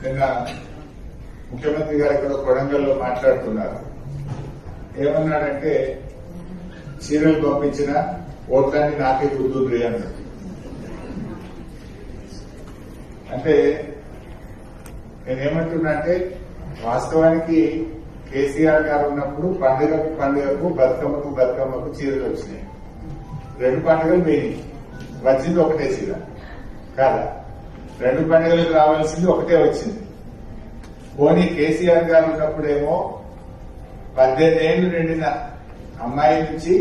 నిన్న ముఖ్యమంత్రి గారు ఇక్కడ కొడంగల్లో మాట్లాడుతున్నారు. ఏమన్నాడంటే చీరలు పంపించిన ఓట్లన్నీ నాకే గుర్తుంది అన్నాడు. అంటే నేనేమంటున్నా అంటే వాస్తవానికి కేసీఆర్ గారు ఉన్నప్పుడు పండుగకు బతుకమ్మకు చీరలు వచ్చినాయి. 2 పండుగలు పోయినాయి, వచ్చింది ఒకటే చీర కాదా? 2 పండుగలకు రావాల్సింది ఒకటే వచ్చింది. పోనీ కేసీఆర్ గారు ఉన్నప్పుడేమో 18 ఏళ్లు నిండిన అమ్మాయి నుంచి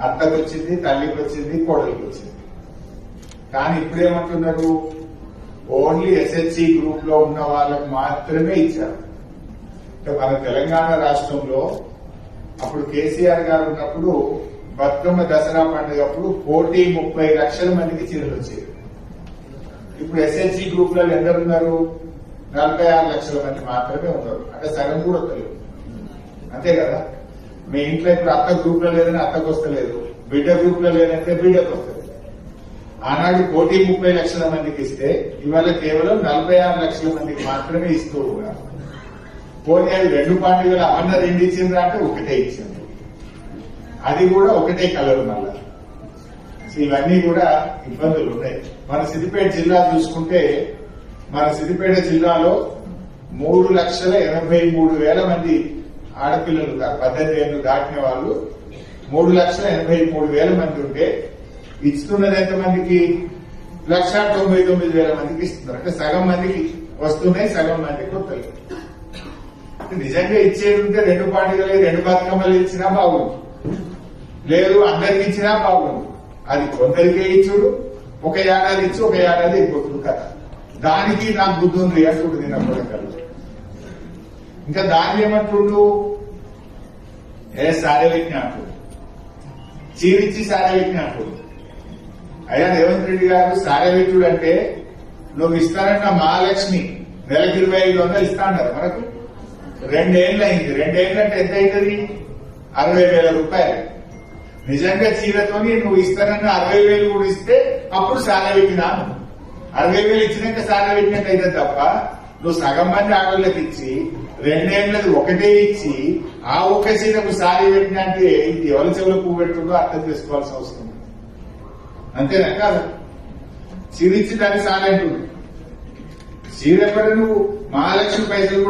అత్తకు వచ్చింది, తల్లికి వచ్చింది, కోడలికి వచ్చింది. కానీ ఇప్పుడేమంటున్నారు, ఓన్లీ ఎస్హెచ్సి గ్రూప్ లో ఉన్న వాళ్ళకు మాత్రమే ఇచ్చారు. మన తెలంగాణ రాష్ట్రంలో అప్పుడు కేసీఆర్ గారు ఉన్నప్పుడు బతుకమ్మ దసరా పండుగప్పుడు 1,30 లక్షల మందికి చీరలు వచ్చాయి. ఇప్పుడు ఎస్హెచ్సి గ్రూప్ లలో ఎందరున్నారు? 46 లక్షల మంది మాత్రమే ఉన్నారు. అంటే సగం కూడా వస్తలేదు. అంతే కదా? మీ ఇంట్లో ఇప్పుడు అత్త గ్రూప్ లో లేదని అత్తకు వస్తలేదు, బిడ్డ గ్రూప్ లో లేదంటే బిడ్డకు వస్తలేదు. ఆనాడు 1,30 లక్షల మందికి ఇస్తే ఇవాళ కేవలం 46 లక్షల మందికి మాత్రమే ఇస్తూ ఉన్నారు. పోనీ అది 2 పండుగలు అన్న 2 ఇచ్చిండ్రా అంటే ఒకటే ఇచ్చింది, అది కూడా ఒకటే కలర్. మళ్ళా ఇవన్నీ కూడా ఇబ్బందులు ఉన్నాయి. మన సిద్దిపేట జిల్లా చూసుకుంటే, మన సిద్దిపేట జిల్లాలో 3,83,000 మంది ఆడపిల్లలు 18 ఏళ్లు దాటిన వాళ్ళు 3,83,000 మంది ఉంటే ఇస్తున్నది ఎంతమందికి? 1,99,000 మందికి ఇస్తున్నారు. అంటే సగం మందికి వస్తున్నాయి, సగం మందికి వస్తలేదు. నిజంగా ఇచ్చేది ఉంటే 2 పండుగలు 2 బతుకమ్మలు ఇచ్చినా బాగుంది, లేదు అందరికి ఇచ్చినా బాగుంది. అది కొందరికే ఇచ్చుడు, ఒక ఏడాది ఇచ్చి ఒక ఏడాది అయిపోతుంది కదా. దానికి నాకు బుద్ధి ఉంది అంటుండు నిన్న కొడంగల్. ఇంకా దాన్ని ఏమంటుండు, సారే పెట్టినట్టు చీరిచ్చి సారే పెట్టినట్టు. అయ్యా రేవంత్ రెడ్డి గారు సారే పెట్టుడు అంటే, నువ్వు ఇస్తానన్న మహాలక్ష్మి నెలకు 25,000 ఇస్తా అన్నారు. మనకు 2 ఏళ్ళు అయింది. 2 ఏళ్ళు అంటే ఎంత అవుతుంది? 60,000 రూపాయలు. నిజంగా చీరతోని నువ్వు ఇస్తానన్న 60,000 కూడా ఇస్తే అప్పుడు సారా పెట్టినాను. 60,000 ఇచ్చినాక సారా పెట్టినట్టు అయితే తప్ప, నువ్వు సగం మంది ఆడవాళ్ళకి ఇచ్చి 2 ఏళ్ళది ఒకటే ఇచ్చి ఆ ఒక్క చీరకు సారీ పెట్టినా అంటే ఇది ఎవరి చెవులు పువ్వు పెట్టుకుందో అర్థం చేసుకోవాల్సిన అవసరం ఉంది. అంతేనా కాదు? చీర ఇచ్చి దాన్ని సారీ అంటుంది. చీర కూడా నువ్వు మహాలక్ష్మి పైసలు